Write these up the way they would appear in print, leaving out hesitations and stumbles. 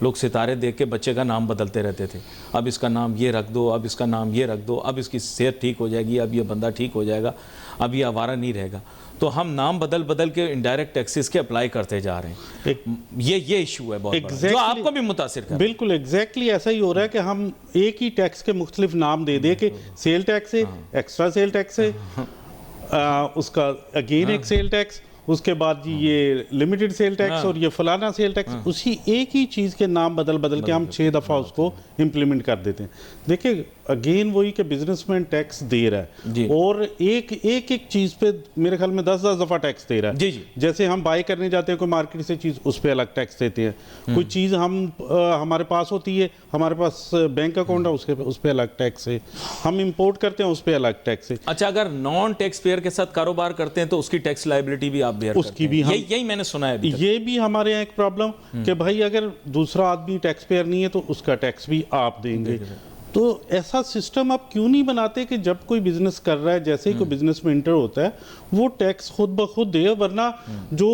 لوگ ستارے دیکھ کے بچے کا نام بدلتے رہتے تھے. اب اس کا نام یہ رکھ دو, اب اس کا نام یہ رکھ دو, اب اس کی صحت ٹھیک ہو جائے گی, اب یہ بندہ ٹھیک ہو جائے گا, اب یہ آوارہ نہیں رہے گا. تو ہم نام بدل بدل کے انڈائریکٹ ٹیکسز کے اپلائی کرتے جا رہے ہیں. یہ ایشو ہے بہت بڑا جو آپ کو بھی متاثر کر. بالکل ایگزیکٹلی ایسا ہی ہو رہا ہے کہ ہم ایک ہی ٹیکس کے مختلف نام دے دے کہ سیل ٹیکس ہے, ایکسٹرا سیل ٹیکس ہے, اس کا اگین ایک سیل ٹیکس, اس کے بعد یہ لمیٹڈ سیل ٹیکس اور یہ فلانا سیل ٹیکس, اسی ایک ہی چیز کے نام بدل بدل کے ہم 6 دفعہ اس کو امپلیمنٹ کر دیتے ہیں. دیکھیں اگین وہی کہ بزنس مین ٹیکس دے رہا ہے اور ایک چیز پہ میرے خیال میں 10 دفعہ ٹیکس دے رہا ہے. جیسے ہم بائی کرنے جاتے ہیں کوئی مارکیٹ سے چیز, اس پہ الگ ٹیکس دیتے ہیں. کوئی چیز ہمارے پاس ہوتی ہے, ہمارے پاس بینک اکاؤنٹ ہے, اس پہ الگ ٹیکس ہے. ہم امپورٹ کرتے ہیں, اس پہ الگ ٹیکس ہے. اچھا, اگر نان ٹیکس پیئر کے ساتھ کاروبار کرتے ہیں تو اس کی ٹیکس لائبلٹی بھی آپ بیئر کرتے ہیں. یہی میں نے سنا ہے. یہ بھی ہمارے یہاں ایک پرابلم کہ بھائی اگر دوسرا آدمی ٹیکس پیئر نہیں ہے تو اس کا ٹیکس بھی آپ دیں گے. تو ایسا سسٹم آپ کیوں نہیں بناتے کہ جب کوئی بزنس کر رہا ہے, جیسے ہی کوئی بزنس میں انٹر ہوتا ہے وہ ٹیکس خود بخود دے, ورنہ جو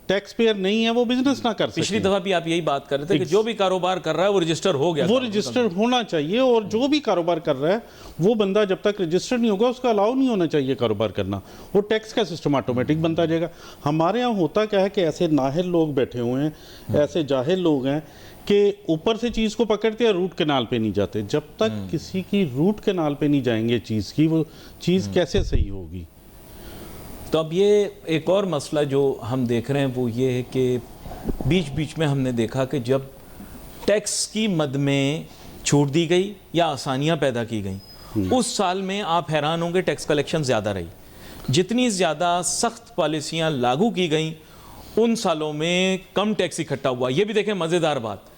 ٹیکس پیئر نہیں ہے وہ بزنس نہ کر سکے. پچھلی دفعہ بھی آپ یہی بات کر رہے تھے کہ جو بھی کاروبار کر رہا ہے وہ رجسٹر ہو گیا, وہ رجسٹر ہونا چاہیے. اور جو بھی کاروبار کر رہا ہے وہ بندہ جب تک رجسٹر نہیں ہوگا اس کا الاؤ نہیں ہونا چاہیے کاروبار کرنا. وہ ٹیکس کا سسٹم آٹومیٹک بنتا جائے گا. ہمارے ہاں ہوتا کیا ہے کہ ایسے نااہل لوگ بیٹھے ہوئے ہیں, ایسے جاہل لوگ ہیں کہ اوپر سے چیز کو پکڑتے ہیں, روٹ کنال پہ نہیں جاتے. جب تک کسی کی روٹ کنال پہ نہیں جائیں گے چیز کی, وہ چیز کیسے صحیح ہوگی. تو اب یہ ایک اور مسئلہ جو ہم دیکھ رہے ہیں وہ یہ ہے کہ بیچ بیچ میں ہم نے دیکھا کہ جب ٹیکس کی مد میں چھوٹ دی گئی یا آسانیاں پیدا کی گئیں, اس سال میں آپ حیران ہوں گے ٹیکس کلیکشن زیادہ رہی. جتنی زیادہ سخت پالیسیاں لاگو کی گئیں ان سالوں میں کم ٹیکس اکٹھا ہوا. یہ بھی دیکھیں مزیدار بات,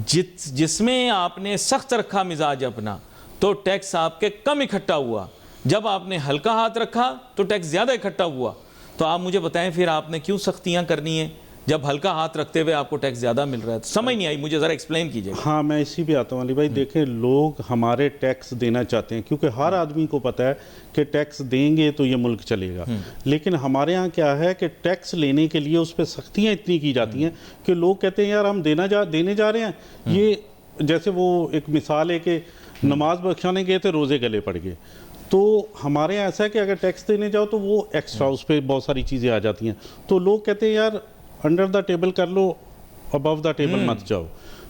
جس میں آپ نے سخت رکھا مزاج اپنا تو ٹیکس آپ کے کم اکٹھا ہوا. جب آپ نے ہلکا ہاتھ رکھا تو ٹیکس زیادہ اکٹھا ہوا. تو آپ مجھے بتائیں پھر آپ نے کیوں سختیاں کرنی ہیں جب ہلکا ہاتھ رکھتے ہوئے آپ کو ٹیکس زیادہ مل رہا ہے. تو سمجھ نہیں آئی مجھے, ذرا ایکسپلین کیجئے. ہاں میں اسی پہ آتا ہوں علی بھائی. دیکھیں لوگ ہمارے ٹیکس دینا چاہتے ہیں کیونکہ ہر آدمی کو پتہ ہے کہ ٹیکس دیں گے تو یہ ملک چلے گا. لیکن ہمارے یہاں کیا ہے کہ ٹیکس لینے کے لیے اس پہ سختیاں اتنی کی جاتی ہیں کہ لوگ کہتے ہیں یار ہم دینے جا رہے ہیں. یہ جیسے وہ ایک مثال ہے کہ نماز بخشانے گئے تھے, روزے گلے پڑ گئے. تو ہمارے یہاں ایسا ہے کہ اگر ٹیکس دینے جاؤ تو وہ ایکسٹرا اس پہ بہت ساری چیزیں آ جاتی ہیں. تو لوگ کہتے ہیں یار انڈر دا ٹیبل کر لو, ابو دا ٹیبل مت جاؤ.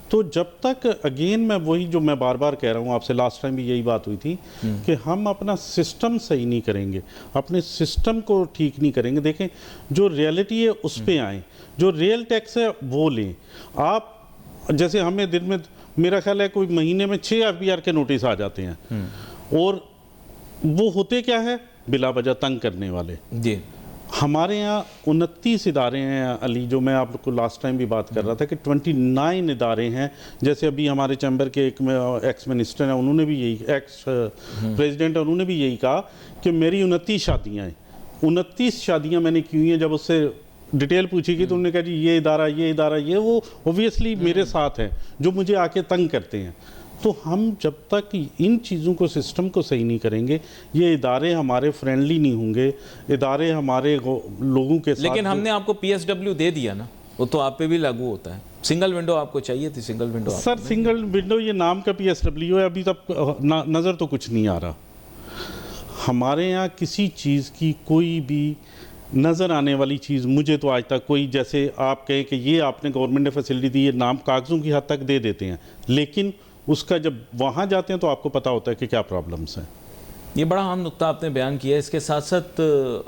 تو جب تک اگین میں وہی جو میں بار بار کہہ رہا ہوں آپ سے, لاسٹ ٹائم بھی یہی بات ہوئی تھی کہ ہم اپنا سسٹم صحیح نہیں کریں گے, اپنے سسٹم کو ٹھیک نہیں کریں گے. دیکھیں جو ریئلٹی ہے اس پہ آئیں, جو ریئل ٹیکس ہے وہ لیں. آپ جیسے ہمیں دن میں میرا خیال ہے کوئی مہینے میں 6 FBR کے نوٹس آ جاتے ہیں, اور وہ ہوتے کیا ہے, بلا وجہ تنگ کرنے والے. جی ہمارے یہاں 29 ادارے ہیں علی, جو میں آپ کو لاسٹ ٹائم بھی بات کر رہا تھا کہ 29 ادارے ہیں. جیسے ابھی ہمارے چیمبر کے ایک ایکس منسٹر ہیں, انہوں نے بھی یہی, ایکس پریزیڈنٹ انہوں نے بھی یہی کہا کہ میری 29 شادیاں ہیں. 29 شادیاں میں نے کی ہیں. جب اس سے ڈیٹیل پوچھی گئی تو انہوں نے کہا جی یہ ادارہ یہ وہ اوبویسلی میرے ساتھ ہیں جو مجھے آ کے تنگ کرتے ہیں. تو ہم جب تک ان چیزوں کو سسٹم کو صحیح نہیں کریں گے, یہ ادارے ہمارے فرینڈلی نہیں ہوں گے, ادارے ہمارے لوگوں کے ساتھ. لیکن ہم نے آپ کو PSW دے دیا نا, وہ تو آپ پہ بھی لاگو ہوتا ہے. سنگل ونڈو آپ کو چاہیے تھی, سنگل ونڈو. سر سنگل ونڈو یہ نام کا PSW ہے, ابھی تک نظر تو کچھ نہیں آ رہا. ہمارے یہاں کسی چیز کی کوئی بھی نظر آنے والی چیز مجھے تو آج تک کوئی, جیسے آپ کہیں کہ یہ آپ نے گورنمنٹ نے فیسلٹی دی, یہ نام کاغذوں کی حد تک دے دیتے ہیں, لیکن اس کا جب وہاں جاتے ہیں تو آپ کو پتہ ہوتا ہے کہ کیا پرابلمس ہیں. یہ بڑا اہم نقطہ آپ نے بیان کیا ہے. اس کے ساتھ ساتھ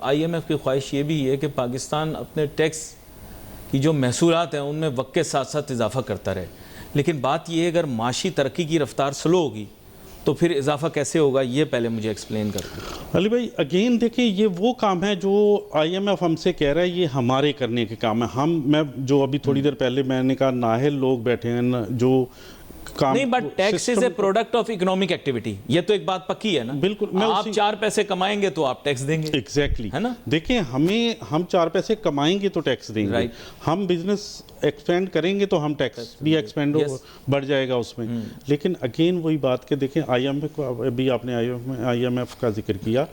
IMF کی خواہش یہ بھی ہے کہ پاکستان اپنے ٹیکس کی جو محصولات ہیں ان میں وقت کے ساتھ ساتھ اضافہ کرتا رہے. لیکن بات یہ ہے اگر معاشی ترقی کی رفتار سلو ہوگی تو پھر اضافہ کیسے ہوگا, یہ پہلے مجھے ایکسپلین کرتے. علی بھائی اگین دیکھیں یہ وہ کام ہے جو IMF ہم سے کہہ رہا ہے, یہ ہمارے کرنے کے کام ہے. میں جو ابھی تھوڑی دیر پہلے میں نے کہا نااہل لوگ بیٹھے ہیں جو نہیں but tax is a product of economic activity, یہ تو ایک بات پکی ہے نا. بالکل, آپ 4 پیسے کمائیں گے تو آپ ٹیکس دیں گے. ایگزیکٹلی ہے نا. دیکھیں ہم 4 پیسے کمائیں گے تو ٹیکس دیں گے, ہم بزنس ایکسپینڈ کریں گے تو ہم ٹیکس بھی ایکسپینڈ بڑھ جائے گا اس میں. لیکن اگین وہی بات کہ دیکھیں آئی ایم ایف, ابھی آپ نے آئی ایم ایف کا ذکر کیا,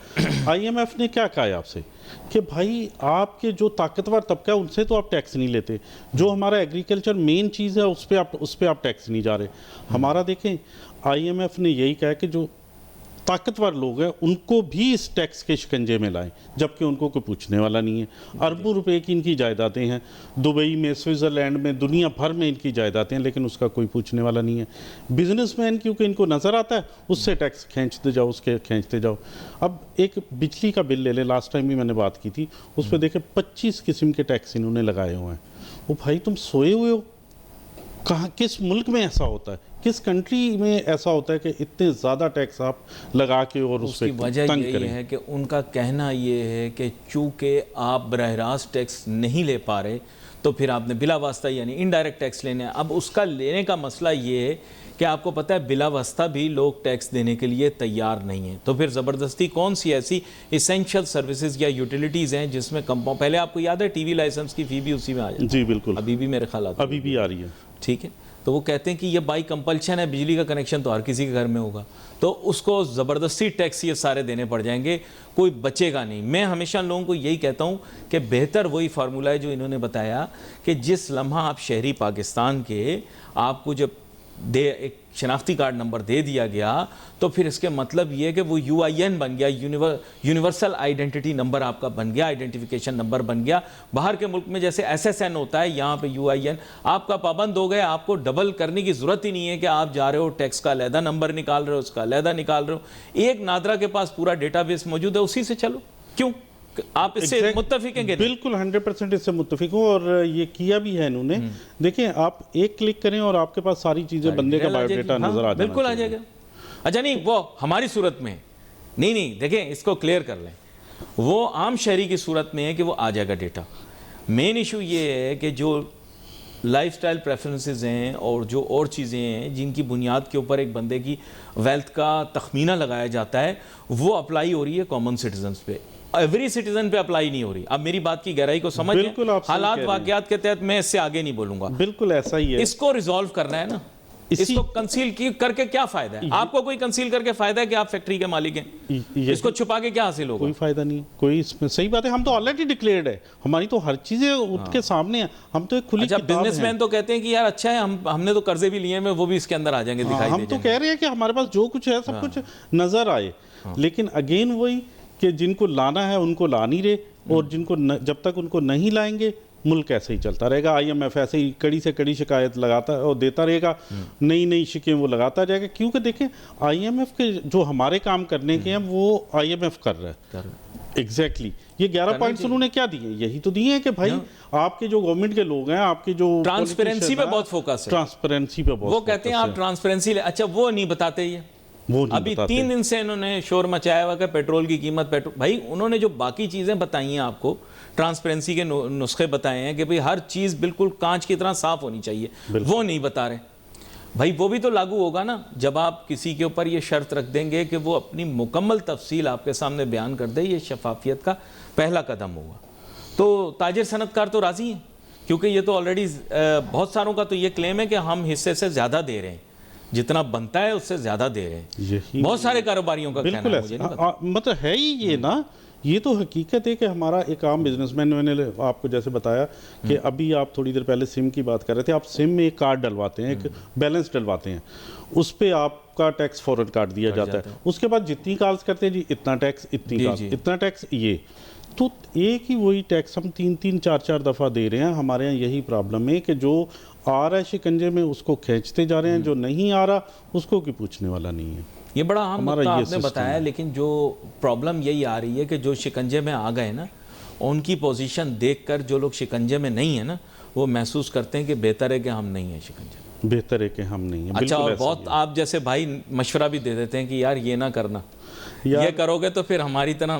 آئی ایم ایف نے کیا کہا ہے آپ سے کہ بھائی آپ کے جو طاقتور طبقہ ہے ان سے تو آپ ٹیکس نہیں لیتے, جو ہمارا ایگریکلچر مین چیز ہے اس پہ آپ ٹیکس نہیں جا رہے. ہمارا دیکھیں آئی ایم ایف نے یہی کہا کہ جو طاقتور لوگ ہیں ان کو بھی اس ٹیکس کے شکنجے میں لائیں, جبکہ ان کو کوئی پوچھنے والا نہیں ہے. اربوں روپے کی ان کی جائیدادیں ہیں, دبئی میں, سوئٹزرلینڈ میں, دنیا بھر میں ان کی جائیدادیں ہیں, لیکن اس کا کوئی پوچھنے والا نہیں ہے. بزنس مین کیونکہ ان کو نظر آتا ہے اس سے ٹیکس کھینچتے جاؤ, اس کے کھینچتے جاؤ. اب ایک بجلی کا بل لے لیں, لاسٹ ٹائم بھی میں نے بات کی تھی, اس پہ دیکھیں 25 قسم کے ٹیکس انہوں نے لگائے ہوئے ہیں. وہ بھائی تم سوئے ہوئے ہو, کہاں کس ملک میں ایسا ہوتا ہے, کس کنٹری میں ایسا ہوتا ہے کہ اتنے زیادہ ٹیکس آپ لگا کے اور اس پہ وجہ یہی ہے کہ ان کا کہنا یہ ہے کہ چونکہ آپ براہ راست ٹیکس نہیں لے پا رہے تو پھر آپ نے بلا واسطہ یعنی انڈائریکٹ ٹیکس لینے. اب اس کا لینے کا مسئلہ یہ ہے کہ آپ کو پتہ ہے بلا واسطہ بھی لوگ ٹیکس دینے کے لیے تیار نہیں ہیں, تو پھر زبردستی کون سی ایسی ایسینشل سروسز یا یوٹیلیٹیز ہیں جس میں پہلے آپ کو یاد ہے ٹی وی لائسنس کی فی بھی اسی میں آ جاتی ہے. جی بالکل, ابھی بھی میرے خیال ابھی بھی آ رہی ہے. ٹھیک ہے, تو وہ کہتے ہیں کہ یہ بائی کمپلشن ہے, بجلی کا کنیکشن تو ہر کسی کے گھر میں ہوگا, تو اس کو زبردستی ٹیکس یہ سارے دینے پڑ جائیں گے, کوئی بچے گا نہیں. میں ہمیشہ لوگوں کو یہی کہتا ہوں کہ بہتر وہی فارمولہ ہے جو انہوں نے بتایا کہ جس لمحہ آپ شہری پاکستان کے آپ کو جب ایک شناختی کارڈ نمبر دے دیا گیا تو پھر اس کے مطلب یہ کہ وہ یو آئی این بن گیا, یونیورسل آئیڈینٹی نمبر آپ کا بن گیا, آئیڈینٹیفیکیشن نمبر بن گیا. باہر کے ملک میں جیسے ایس ایس این ہوتا ہے, یہاں پہ یو آئی این آپ کا پابند ہو گیا, آپ کو ڈبل کرنے کی ضرورت ہی نہیں ہے کہ آپ جا رہے ہو ٹیکس کا علیحدہ نمبر نکال رہے ہو, اس کا علیحدہ نکال رہے ہو. ایک نادرا کے پاس پورا ڈیٹا بیس موجود ہے, اسی سے چلو. کیوں آپ اس سے متفق ہیں؟ بالکل 100% اس سے متفق ہوں, اور یہ کیا بھی ہے انہوں نے. دیکھیں آپ ایک کلک کریں اور آپ کے پاس ساری چیزیں, بندے کا بایو ڈیٹا نظر آ جائے. بالکل آ جائے گا. اچھا نہیں وہ ہماری صورت میں نہیں, دیکھیں اس کو کلیئر کر لیں, وہ عام شہری کی صورت میں ہے کہ وہ آ جائے گا ڈیٹا. مین ایشو یہ ہے کہ جو لائف سٹائل پریفرنسز ہیں اور جو اور چیزیں ہیں جن کی بنیاد کے اوپر ایک بندے کی ویلتھ کا تخمینہ لگایا جاتا ہے, وہ اپلائی ہو رہی ہے کامن سٹیزنز پہ, ایوری سٹیزن پہ اپلائی نہیں ہو رہی. اب میری بات کی گہرائی کو سمجھ لیں, حالات واقعات کے تحت میں اس سے آگے نہیں بولوں گا. بالکل ایسا ہی ہے. اس کو ریزالو کرنا ہے نا, اس کو کنسیل کر کے کیا فائدہ ہے؟ آپ کو کوئی کنسیل کر کے فائدہ ہے کہ آپ فیکٹری کے مالک ہیں؟ اس کو چھپا کے کیا حاصل ہوگا؟ کوئی فائدہ نہیں, کوئی اس میں صحیح بات ہے. ہم تو آلریڈی ڈکلیئرڈ ہے, ہماری تو ہر چیزیں ان کے سامنے ہیں, ہم تو ایک کھلی کتاب ہیں. بزنس مین تو کہتے ہیں کہ یار اچھا ہے, ہم نے تو قرضے بھی لیے ہیں, وہ بھی اس کے اندر آ جائیں گے, دکھائی دے جائیں گے. ہم تو کہہ رہے ہیں کہ ہمارے پاس جو کچھ ہے سب کچھ نظر آئے, لیکن اگین وہی کہ جن کو لانا ہے ان کو لا نہیں رہے, اور جن کو جب تک ان کو نہیں لائیں گے ملک ایسے ہی چلتا رہے گا. آئی ایم ایف ایسے ہی کڑی سے کڑی شکایت لگاتا اور دیتا رہے گا, نئی شکیں وہ لگاتا جائے گا. کیونکہ دیکھیں آئی ایم ایف کے جو ہمارے کام کرنے کے ہیں وہ آئی ایم ایف کر رہا ہے. ایگزیکٹلی یہ 11 پوائنٹس انہوں نے کیا دیے, یہی تو دیے ہیں کہ بھائی آپ کے جو گورنمنٹ کے لوگ ہیں, آپ کے جو ٹرانسپیرنسی پہ بہت فوکس ہے, ٹرانسپیرنسی پہ بہت, وہ کہتے ہیں آپ ٹرانسپیرنسی. اچھا وہ نہیں بتاتے, یہ ابھی 3 دن سے انہوں نے شور مچایا ہوا کہ پیٹرول کی قیمت, بھائی انہوں نے جو باقی چیزیں بتائی ہیں آپ کو, ٹرانسپیرنسی کے نسخے بتائے ہیں کہ بھئی ہر چیز بالکل کانچ کی طرح صاف ہونی چاہیے, وہ نہیں بتا رہے. بھائی وہ بھی تو لاگو ہوگا نا جب آپ کسی کے اوپر یہ شرط رکھ دیں گے کہ وہ اپنی مکمل تفصیل آپ کے سامنے بیان کر دے. یہ شفافیت کا پہلا قدم ہوگا. تو تاجر صنعت کار تو راضی ہیں, کیونکہ یہ تو آلریڈی بہت ساروں کا تو یہ کلیم ہے کہ ہم حصے سے زیادہ دے رہے ہیں, جتنا بنتا ہے اس سے زیادہ دے رہے ہیں. بہت سارے کاروباریوں کا کہنا ہے, مجھے نہیں پتا. مطلب ہے ہی یہ نا, یہ تو حقیقت ہے کہ ہمارا ایک عام بزنس مین, میں نے آپ کو جیسے بتایا کہ ابھی آپ تھوڑی دیر پہلے سم کی بات کر رہے تھے, آپ سم میں ایک کارڈ ڈلواتے ہیں, ایک بیلنس ڈلواتے ہیں, اس پہ آپ کا ٹیکس فوراً کاٹ دیا جاتا ہے. اس کے بعد جتنی کالز کرتے ہیں جی اتنا ٹیکس, اتنی کال, اتنا ٹیکس, یہ تو ایک ہی وہی ٹیکس ہم 3 4 دفعہ دے رہے ہیں. ہمارے یہاں یہی پرابلم ہے کہ جو آ رہا ہے شکنجے میں اس کو کھینچتے جا رہے ہیں, جو نہیں آ رہا اس کو کوئی پوچھنے والا نہیں ہے. یہ بڑا عام نقطہ آپ نے بتایا, لیکن جو پرابلم یہی آ رہی ہے کہ جو شکنجے میں آ گئے نا, ان کی پوزیشن دیکھ کر جو لوگ شکنجے میں نہیں ہیں نا, وہ محسوس کرتے ہیں کہ بہتر ہے کہ ہم نہیں ہیں شکنجے میں, بہتر ہے کہ ہم نہیں ہیں. اچھا, اور بہت آپ جیسے بھائی مشورہ بھی دے دیتے ہیں کہ یار یہ نہ کرنا, یہ کرو گے تو پھر ہماری طرح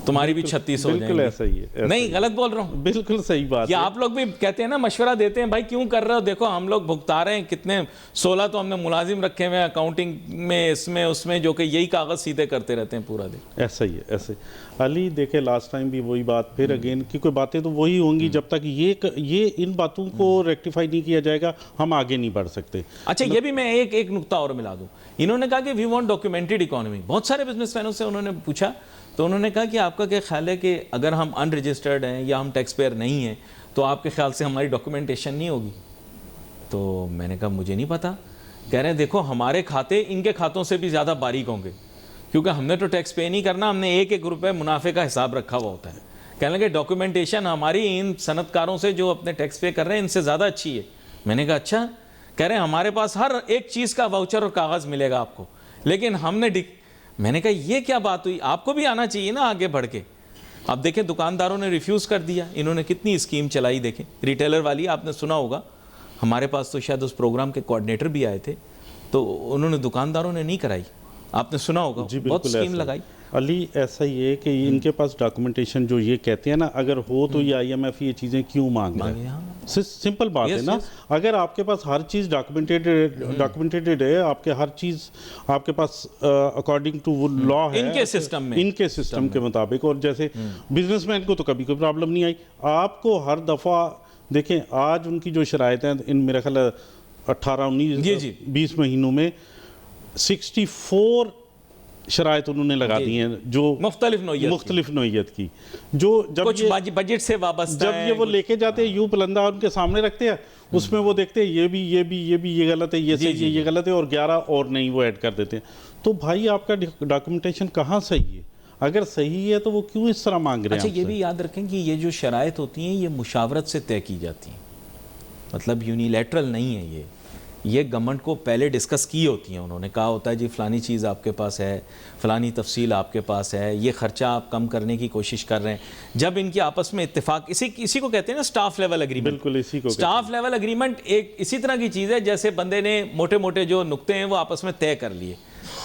تمہاری بھی 36 ہو جائیں بالکل گی. ایسا ہی ہے. نہیں غلط بول رہا ہوں؟ بالکل صحیح بات یہ ہے. آپ لوگ بھی کہتے ہیں نا، مشورہ دیتے ہیں بھائی کیوں کر رہے ہو، دیکھو ہم لوگ بھگتا رہے ہیں کتنے 16 تو ہم نے ملازم رکھے ہوئے ہیں اکاؤنٹنگ میں، اس میں جو کہ یہی کاغذ سیدھے کرتے رہتے ہیں پورا دن. ایسا ہی ہے ایسے. علی دیکھیں لاسٹ ٹائم بھی وہی بات پھر اگین کی کوئی باتیں تو وہی ہوں گی جب تک یہ ان باتوں کو ریکٹیفائی نہیں کیا جائے گا ہم آگے نہیں بڑھ سکتے. اچھا یہ بھی میں ایک نقطہ اور ملا دوں. انہوں نے کہا کہ وی وانٹ ڈاکیومنٹڈ اکانومی. بہت سارے بزنس مینوں سے انہوں نے پوچھا تو انہوں نے کہا کہ آپ کا کیا خیال ہے کہ اگر ہم ان رجسٹرڈ ہیں یا ہم ٹیکس پیئر نہیں ہیں تو آپ کے خیال سے ہماری ڈاکیومنٹیشن نہیں ہوگی؟ تو میں نے کہا مجھے نہیں پتا. کہہ رہے ہیں دیکھو ہمارے کھاتے ان کے کھاتوں سے بھی زیادہ باریک ہوں گے کیونکہ ہم نے تو ٹیکس پے نہیں کرنا، ہم نے ایک ایک روپے منافع کا حساب رکھا ہوا ہوتا ہے. کہنے لگے ڈاکیومنٹیشن ہماری ان صنعت کاروں سے جو اپنے ٹیکس پے کر رہے ہیں ان سے زیادہ اچھی ہے. میں نے کہا اچھا. کہہ رہے ہیں ہمارے پاس ہر ایک چیز کا واؤچر اور کاغذ ملے گا آپ کو، لیکن ہم نے میں نے کہا یہ کیا بات ہوئی، آپ کو بھی آنا چاہیے نا آگے بڑھ کے. اب دیکھیں دکانداروں نے ریفیوز کر دیا. انہوں نے کتنی اسکیم چلائی دیکھیں. ریٹیلر والی آپ نے سنا ہوگا، ہمارے پاس تو شاید اس پروگرام کے کوآرڈینیٹر بھی آئے تھے، تو انہوں نے دکانداروں نے نہیں کرائی. آپ نے سنا ہوگا بہت اسکیم لگائی. علی ایسا ہی ہے کہ ان کے پاس ڈاکومنٹیشن جو یہ کہتے ہیں نا اگر ہو تو یہ آئی ایم ایف یہ چیزیں کیوں مانگ رہے ہیں؟ سمپل بات ہے نا. اگر آپ کے پاس ہر چیز ڈاکومنٹیڈ ہے، آپ کے ہر چیز آپ کے پاس اکارڈنگ ٹو لا ہے ان کے سسٹم کے مطابق، اور جیسے بزنس مین کو تو کبھی کوئی پرابلم نہیں آئی. آپ کو ہر دفعہ دیکھیں آج ان کی جو شرائط ہیں ان میرا خیال 18 19 20 مہینوں میں 64 شرائط انہوں نے لگا دی ہیں جو مختلف نوعیت کی، جو جب کچھ بجٹ سے وابستہ جب یہ وہ لے کے جاتے ہیں یوں پلندہ ان کے سامنے رکھتے ہیں، اس میں وہ دیکھتے ہیں یہ غلط ہے، یہ صحیح ہے، یہ غلط ہے، اور 11 اور نہیں وہ ایڈ کر دیتے ہیں. تو بھائی آپ کا ڈاکومنٹیشن کہاں صحیح ہے؟ اگر صحیح ہے تو وہ کیوں اس طرح مانگ رہے ہیں؟ اچھا یہ بھی یاد رکھیں کہ یہ جو شرائط ہوتی ہیں یہ مشاورت سے طے کی جاتی ہیں، مطلب یونیلیٹرل نہیں ہے. یہ گورنمنٹ کو پہلے ڈسکس کی ہوتی ہیں، انہوں نے کہا ہوتا ہے جی فلانی چیز آپ کے پاس ہے، فلانی تفصیل آپ کے پاس ہے، یہ خرچہ آپ کم کرنے کی کوشش کر رہے ہیں. جب ان کی آپس میں اتفاق، اسی کو کہتے ہیں نا سٹاف لیول اگریمنٹ. بالکل اسی کو سٹاف لیول اگریمنٹ ایک اسی طرح کی چیز ہے جیسے بندے نے موٹے موٹے جو نقطے ہیں وہ آپس میں طے کر لیے.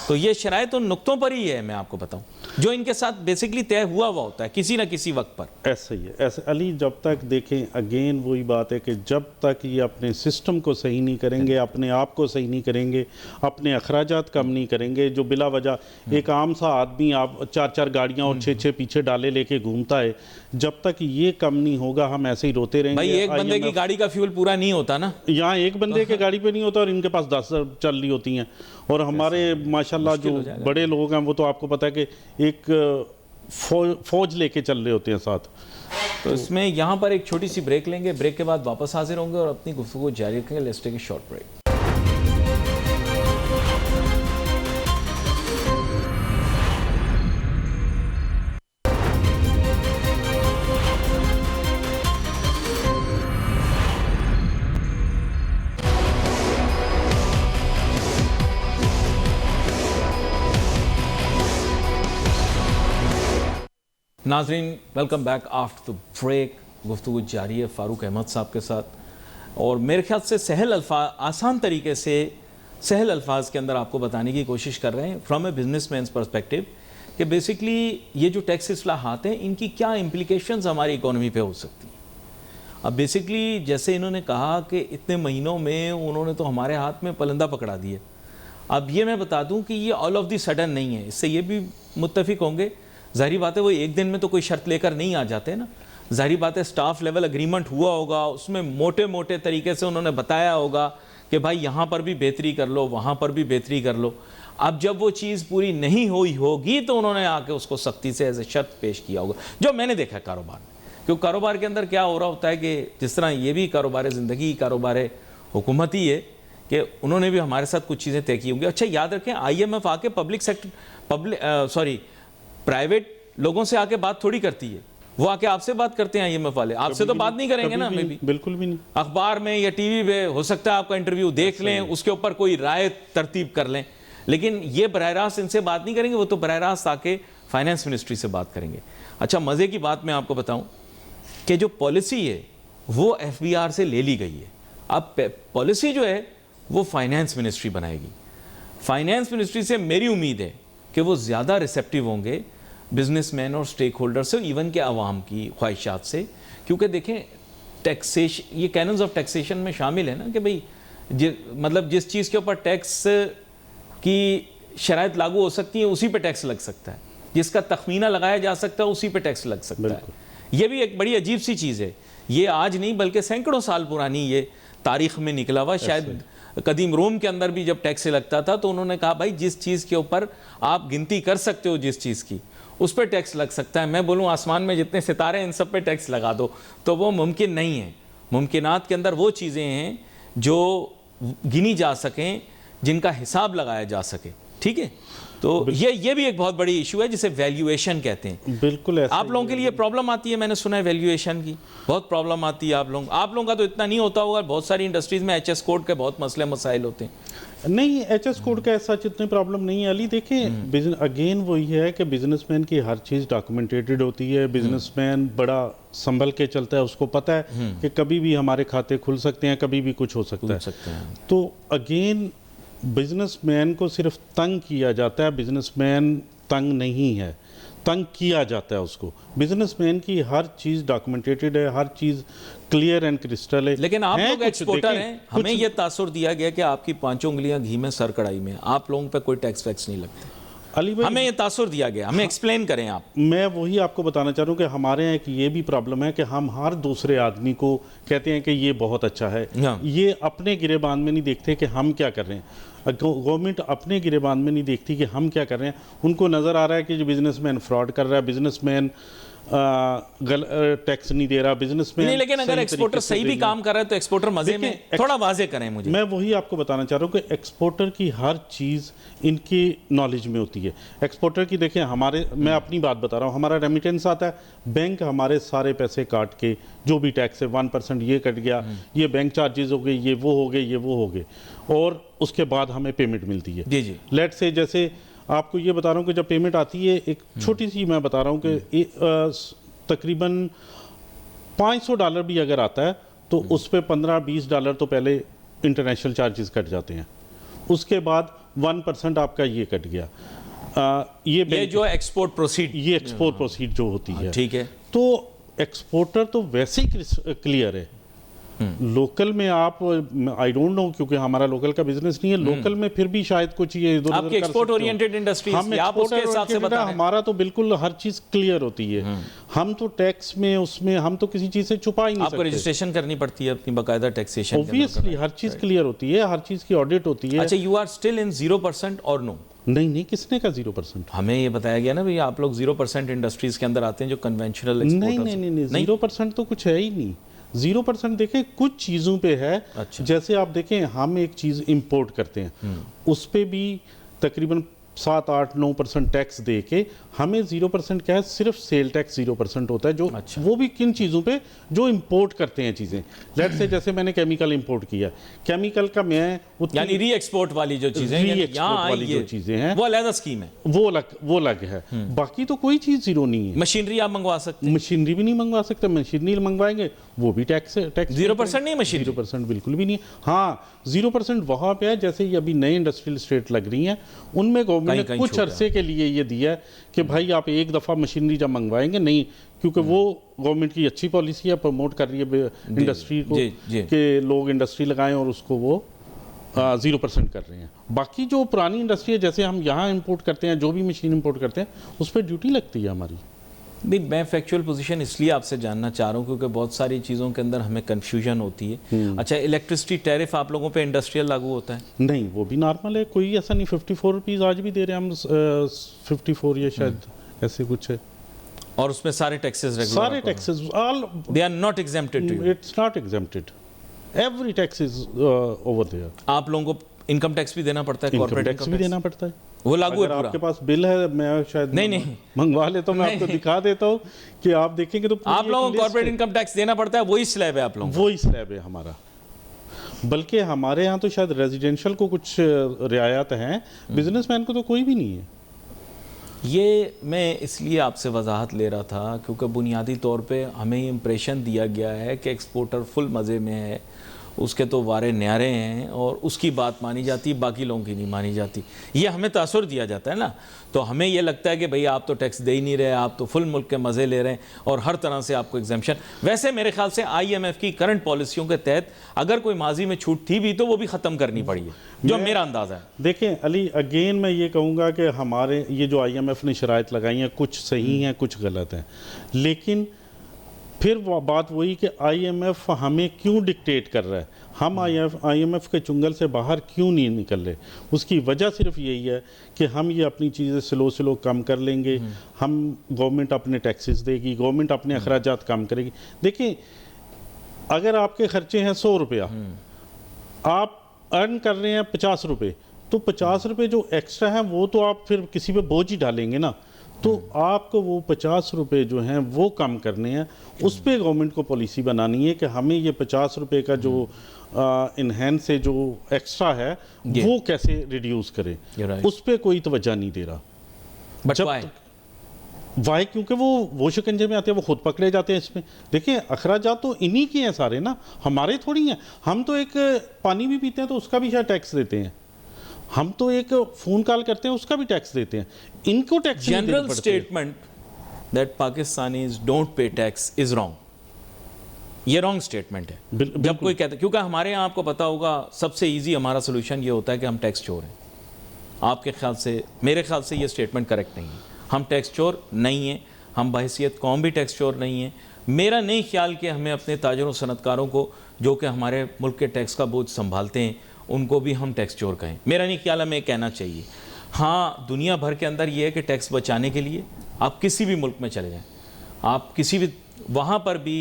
تو یہ شرائط ان نقطوں پر ہی ہے، میں آپ کو بتاؤں، جو ان کے ساتھ بیسکلی طے ہوا ہوتا ہے کسی نہ کسی وقت پر. ایسا ہی ہے ایسے. علی جب تک دیکھیں اگین وہی بات ہے کہ جب تک یہ اپنے سسٹم کو صحیح نہیں کریں گے، اپنے آپ کو صحیح نہیں کریں گے، اپنے اخراجات کم نہیں کریں گے، جو بلا وجہ ایک عام سا آدمی آپ 4 گاڑیاں اور 6 پیچھے ڈالے لے کے گھومتا ہے، جب تک یہ کم نہیں ہوگا ہم ایسے ہی روتے رہیں گے. بھائی ایک بندے کی گاڑی کا فیول پورا نہیں ہوتا نا، یہاں ایک بندے کے گاڑی پہ نہیں ہوتا اور ان کے پاس 10 چل رہی ہوتی ہیں. اور ہمارے ماشاءاللہ جو بڑے لوگ ہیں وہ تو آپ کو پتہ ہے کہ ایک فوج لے کے چل رہے ہوتے ہیں ساتھ. تو اس میں یہاں پر ایک چھوٹی سی بریک لیں گے، بریک کے بعد واپس حاضر ہوں گے اور اپنی گفتگو جاری رکھیں گے. Let's take a short break. ناظرین welcome back after the break. گفتگو جاری ہے فاروق احمد صاحب کے ساتھ، اور میرے خیال سے آسان طریقے سے سہل الفاظ کے اندر آپ کو بتانے کی کوشش کر رہے ہیں from a business means perspective کہ بیسکلی یہ جو ٹیکس اصلاحات ہیں ان کی کیا امپلیکیشنز ہماری اکانومی پہ ہو سکتی ہیں. اب بیسکلی جیسے انہوں نے کہا کہ اتنے مہینوں میں انہوں نے تو ہمارے ہاتھ میں پلندہ پکڑا دیا. اب یہ میں بتا دوں کہ یہ آل آف دی سڈن نہیں ہے، اس سے یہ بھی متفق ہوں گے. ظاہری بات ہے وہ ایک دن میں تو کوئی شرط لے کر نہیں آ جاتے نا. ظاہری بات ہے سٹاف لیول اگریمنٹ ہوا ہوگا، اس میں موٹے موٹے طریقے سے انہوں نے بتایا ہوگا کہ بھائی یہاں پر بھی بہتری کر لو، وہاں پر بھی بہتری کر لو. اب جب وہ چیز پوری نہیں ہوئی ہوگی تو انہوں نے آ کے اس کو سختی سے ایز اے شرط پیش کیا ہوگا، جو میں نے دیکھا کاروبار میں. کیونکہ کاروبار کے اندر کیا ہو رہا ہوتا ہے کہ جس طرح یہ بھی کاروبار زندگی، کاروبار حکومت ہی ہے کہ انہوں نے بھی ہمارے ساتھ کچھ چیزیں طے کی ہوں گی. اچھا یاد رکھیں آئی ایم ایف آ کے پرائیویٹ لوگوں سے آ کے بات تھوڑی کرتی ہے، وہ آ کے آپ سے بات کرتے ہیں. آئی ایم ایف والے آپ سے تو بات نہیں کریں گے نا. بالکل بھی نہیں. اخبار میں یا ٹی وی پہ ہو سکتا ہے آپ کا انٹرویو دیکھ لیں، اس کے اوپر کوئی رائے ترتیب کر لیں، لیکن یہ براہ راست ان سے بات نہیں کریں گے. وہ تو براہ راست آ کے فائنانس منسٹری سے بات کریں گے. اچھا مزے کی بات میں آپ کو بتاؤں کہ جو پالیسی ہے وہ ایف بی آر سے لے لی گئی ہے. اب پالیسی جو ہے وہ فائنانس منسٹری بنائے گی. فائنانس منسٹری سے میری امید ہے کہ وہ زیادہ ریسیپٹیو ہوں گے بزنس مین اور سٹیک ہولڈر سے، ایون کہ عوام کی خواہشات سے. کیونکہ دیکھیں ٹیکسیشن، یہ کیننز آف ٹیکسیشن میں شامل ہے نا کہ بھئی مطلب جس چیز کے اوپر ٹیکس کی شرائط لاگو ہو سکتی ہیں اسی پہ ٹیکس لگ سکتا ہے، جس کا تخمینہ لگایا جا سکتا ہے اسی پہ ٹیکس لگ سکتا ہے. یہ بھی ایک بڑی عجیب سی چیز ہے. یہ آج نہیں بلکہ سینکڑوں سال پرانی یہ تاریخ میں نکلا ہوا. شاید قدیم روم کے اندر بھی جب ٹیکس لگتا تھا تو انہوں نے کہا بھائی جس چیز کے اوپر آپ گنتی کر سکتے ہو جس چیز کی اس پہ ٹیکس لگ سکتا ہے. میں بولوں آسمان میں جتنے ستارے ہیں ان سب پہ ٹیکس لگا دو تو وہ ممکن نہیں ہے. ممکنات کے اندر وہ چیزیں ہیں جو گنی جا سکیں، جن کا حساب لگایا جا سکے. ٹھیک ہے، تو یہ بھی ایک بہت بڑی ایشو ہے جسے ویلیویشن کہتے ہیں. بالکل ایسا آپ لوگوں کے لیے پرابلم آتی ہے، میں نے سنا ہے ویلیویشن کی بہت پرابلم آتی ہے آپ لوگوں کا تو اتنا نہیں ہوتا ہوگا. بہت ساری انڈسٹریز میں ایچ ایس کوڈ کے بہت مسئلے مسائل ہوتے ہیں. نہیں، ایچ ایس کوڈ کا ایسا اتنی پرابلم نہیں ہے علی. دیکھیں اگین وہی ہے کہ بزنس مین کی ہر چیز ڈاکومنٹیڈ ہوتی ہے. بزنس مین بڑا سنبھل کے چلتا ہے، اس کو پتہ ہے کہ کبھی بھی ہمارے کھاتے کھل سکتے ہیں، کبھی بھی کچھ ہو سکتا ہے. تو اگین بزنس مین کو صرف تنگ کیا جاتا ہے. بزنس مین تنگ نہیں ہے، تنگ کیا جاتا ہے اس کو. بزنس مین کی ہر چیز ڈاکومنٹیڈ ہے، ہر چیز کلیئر اینڈ کرسٹل ہے. لیکن آپ لوگ ایکسپورٹر ہیں، ہمیں یہ تاثر دیا گیا کہ آپ کی 5 انگلیاں گھی میں سر کڑائی میں، آپ لوگوں پہ کوئی ٹیکس ویکس نہیں لگتا. علی بھائی ہمیں یہ تاثر دیا گیا، ہمیں ایکسپلین کریں آپ. میں وہی آپ کو بتانا چاہ رہا ہوں کہ ہمارے یہاں ایک یہ بھی پرابلم ہے کہ ہم ہر دوسرے آدمی کو کہتے ہیں کہ یہ بہت اچھا ہے. یہ اپنے گریبان میں نہیں دیکھتے کہ ہم کیا کر رہے ہیں. گورنمنٹ اپنے گریبان میں نہیں دیکھتی کہ ہم کیا کر رہے ہیں. ان کو نظر آ رہا ہے کہ جو بزنس مین فراڈ کر رہا ہے، بزنس مین ٹیکس نہیں دے رہا، بزنس مین نہیں. لیکن اگر ایکسپورٹر صحیح بھی کام کر رہا ہے تو ایکسپورٹر مزے میں تھوڑا واضح کریں مجھے. میں وہی آپ کو بتانا چاہ رہا ہوں کہ ایکسپورٹر کی ہر چیز ان کی نالج میں ہوتی ہے. ایکسپورٹر کی دیکھیں میں اپنی بات بتا رہا ہوں، ہمارا ریمیٹنس آتا ہے، بینک ہمارے سارے پیسے کاٹ کے جو بھی ٹیکس ہے 1% یہ کٹ گیا، یہ بینک چارجز ہو گئے، یہ وہ ہو گئے، یہ وہ ہو گئے، اور اس کے بعد ہمیں پیمنٹ ملتی ہے. جی لیٹ سے جیسے آپ کو یہ بتا رہا ہوں کہ جب پیمنٹ آتی ہے، ایک چھوٹی سی میں بتا رہا ہوں کہ تقریباً $500 بھی اگر آتا ہے تو اس پہ $15-20 تو پہلے انٹرنیشنل چارجز کٹ جاتے ہیں. اس کے بعد 1% آپ کا یہ کٹ گیا. یہ جو ایکسپورٹ پروسیڈ، یہ ایکسپورٹ پروسیڈ جو ہوتی ہے. ٹھیک ہے، تو ایکسپورٹر تو ویسے ہی کلیئر ہے. لوکل میں آپ آئی ڈونٹ نو کیونکہ ہمارا لوکل کا بزنس نہیں ہے، لوکل میں پھر بھی شاید کچھ یہ ادھر آپ کی ایکسپورٹ اورینٹڈ انڈسٹریز آپ اس کے حساب سے بتا رہے ہیں. ہمارا تو بالکل ہر چیز کلیئر ہوتی ہے. ہم تو ٹیکس میں اس میں ہم تو کسی چیز سے چھپا ہی نہیں سکتے. آپ کو رجسٹریشن کرنی پڑتی ہے اپنی باقاعدہ ٹیکسیشن. اوبویسلی ہر چیز کلیئر ہوتی ہے، ہر چیز کی آڈٹ ہوتی ہے. اچھا، یو آر اسٹل ان 0% اور نو؟ نہیں، کس نے کا 0%؟ ہمیں یہ بتایا گیا نا بھئی آپ لوگ 0% انڈسٹریز کے اندر آتے ہیں جو کنونشنل ایکسپورٹرز. نہیں 0% تو کچھ ہے ہی نہیں. 0% دیکھیں کچھ چیزوں پہ ہے. جیسے آپ دیکھیں ہم ایک چیز امپورٹ کرتے ہیں، اس پہ بھی تقریباً 7-8-9% ٹیکس دے کے ہمیں 0% کیا ہے، صرف سیل ٹیکس 0% ہوتا ہے. جو وہ بھی کن چیزوں پہ جو امپورٹ کرتے ہیں چیزیں. لیٹ سے جیسے میں نے کیمیکل امپورٹ کیا، کیمیکل کا میں یعنی ری ایکسپورٹ والی جو چیزیں ہیں وہ علیحدہ اسکیم ہے، وہ الگ ہے. باقی تو کوئی چیز زیرو نہیں ہے. مشینری آپ منگوا سکتے ہیں؟ مشینری بھی نہیں منگوا سکتے. مشینری منگوائیں گے وہ بھی ٹیکس 0% نہیں. مشینری 0% بالکل بھی نہیں. ہاں 0% وہاں پہ ہے جیسے یہ ابھی نئے انڈسٹریل اسٹیٹ لگ رہی ہیں، ان میں گورنمنٹ نے کچھ عرصے کے لیے یہ دیا ہے کہ بھائی آپ ایک دفعہ مشینری جب منگوائیں گے نہیں، کیونکہ وہ گورنمنٹ کی اچھی پالیسی ہے، پروموٹ کر رہی ہے انڈسٹری کو کہ لوگ انڈسٹری لگائیں، اور اس کو وہ 0% کر رہے ہیں. باقی جو پرانی انڈسٹری ہے جیسے ہم یہاں امپورٹ کرتے ہیں، جو بھی مشین امپورٹ کرتے ہیں اس پہ ڈیوٹی لگتی ہے ہماری. نہیں، میں فیکچوئل پوزیشن اس لیے آپ سے جاننا چاہ رہا ہوں کیونکہ بہت ساری چیزوں کے اندر ہمیں کنفیوژن ہوتی ہے. اچھا، الیکٹرسٹی ٹیرف آپ لوگوں پہ انڈسٹریل لاگو ہوتا ہے؟ نہیں، وہ بھی نارمل ہے، کوئی ایسا نہیں. 54 روپیز آج بھی دے رہے ہیں ہم، 54 یا شاید ایسے کچھ ہے. اور اس میں سارے ٹیکسز ریگولر؟ سارے taxes all they are not exempted to you? It's not exempted. Every tax is over there. آپ لوگوں کو انکم ٹیکس بھی دینا پڑتا ہے؟ کارپوریٹ ٹیکس بھی دینا پڑتا ہے. وہ لاگو ہے اگر آپ کے پاس بل ہے، میں شاید نہیں منگوا لیتا ہوں، میں آپ کو دکھا دیتا ہوں کہ آپ دیکھیں گے تو آپ لوگوں کو کارپوریٹ انکم ٹیکس دینا پڑتا ہے. وہی سلیب ہے آپ لوگوں؟ وہی سلیب ہے ہمارا. بلکہ ہمارے ہاں تو شاید ریزیڈینشل کو کچھ رعایت ہیں، بزنس مین کو تو کوئی بھی نہیں ہے. یہ میں اس لیے آپ سے وضاحت لے رہا تھا کیونکہ بنیادی طور پہ ہمیں امپریشن دیا گیا ہے کہ ایکسپورٹر فل مزے میں ہے، اس کے تو وارے نیارے ہیں اور اس کی بات مانی جاتی، باقی لوگوں کی نہیں مانی جاتی. یہ ہمیں تاثر دیا جاتا ہے نا، تو ہمیں یہ لگتا ہے کہ بھئی آپ تو ٹیکس دے ہی نہیں رہے، آپ تو فل ملک کے مزے لے رہے ہیں اور ہر طرح سے آپ کو ایگزمپشن. ویسے میرے خیال سے آئی ایم ایف کی کرنٹ پالیسیوں کے تحت اگر کوئی ماضی میں چھوٹ تھی بھی تو وہ بھی ختم کرنی پڑی ہے، جو میرا اندازہ ہے. دیکھیں علی، اگین میں یہ کہوں گا کہ ہمارے یہ جو آئی ایم ایف نے شرائط لگائی ہیں کچھ صحیح ہیں کچھ غلط ہیں، لیکن پھر بات وہی کہ آئی ایم ایف ہمیں کیوں ڈکٹیٹ کر رہا ہے، ہم آئی ایم ایف کے چنگل سے باہر کیوں نہیں نکل رہے. اس کی وجہ صرف یہی ہے کہ ہم یہ اپنی چیزیں سلو کم کر لیں گے، ہم گورنمنٹ اپنے ٹیکسز دے گی، گورنمنٹ اپنے اخراجات کم کرے گی. دیکھیں اگر آپ کے خرچے ہیں 100 روپیہ، آپ ارن کر رہے ہیں 50 روپے، تو 50 روپے جو ایکسٹرا ہیں وہ تو آپ پھر کسی پہ بوجھ ہی ڈالیں گے نا. تو آپ کو وہ 50 روپے جو ہیں وہ کم کرنے ہیں، اس پہ گورنمنٹ کو پالیسی بنانی ہے کہ ہمیں یہ 50 روپے کا جو انہینس ہے، جو ایکسٹرا ہے، وہ کیسے ریڈیوس کرے. اس پہ کوئی توجہ نہیں دے رہا. وائی؟ کیونکہ وہ شکنجے میں آتے ہیں، وہ خود پکڑے جاتے ہیں اس میں. دیکھیں اخراجات تو انہی کے ہیں سارے نا، ہمارے تھوڑی ہیں. ہم تو ایک پانی بھی پیتے ہیں تو اس کا بھی شاید ٹیکس دیتے ہیں، ہم تو ایک فون کال کرتے ہیں اس کا بھی ٹیکس دیتے ہیں. ان کو ٹیکس نہیں دینا جنرل پڑتے. Statement that Pakistanis don't pay tax is wrong. یہ رانگ اسٹیٹمنٹ ہے جب کوئی کہتا ہے، کیونکہ ہمارے یہاں آپ کو پتا ہوگا سب سے ایزی ہمارا سولوشن یہ ہوتا ہے کہ ہم ٹیکس چور ہیں. آپ کے خیال سے، میرے خیال سے یہ اسٹیٹمنٹ کریکٹ نہیں ہے. ہم ٹیکس چور نہیں ہیں، ہم بحیثیت قوم بھی ٹیکس چور نہیں ہیں. میرا نہیں خیال کہ ہمیں اپنے تاجروں صنعت کاروں کو جو کہ ہمارے ملک کے ٹیکس کا بوجھ سنبھالتے ہیں ان کو بھی ہم ٹیکس چور کہیں. میرا نہیں خیال ہمیں کہنا چاہیے. ہاں دنیا بھر کے اندر یہ ہے کہ ٹیکس بچانے کے لیے آپ کسی بھی ملک میں چلے جائیں، آپ کسی بھی وہاں پر بھی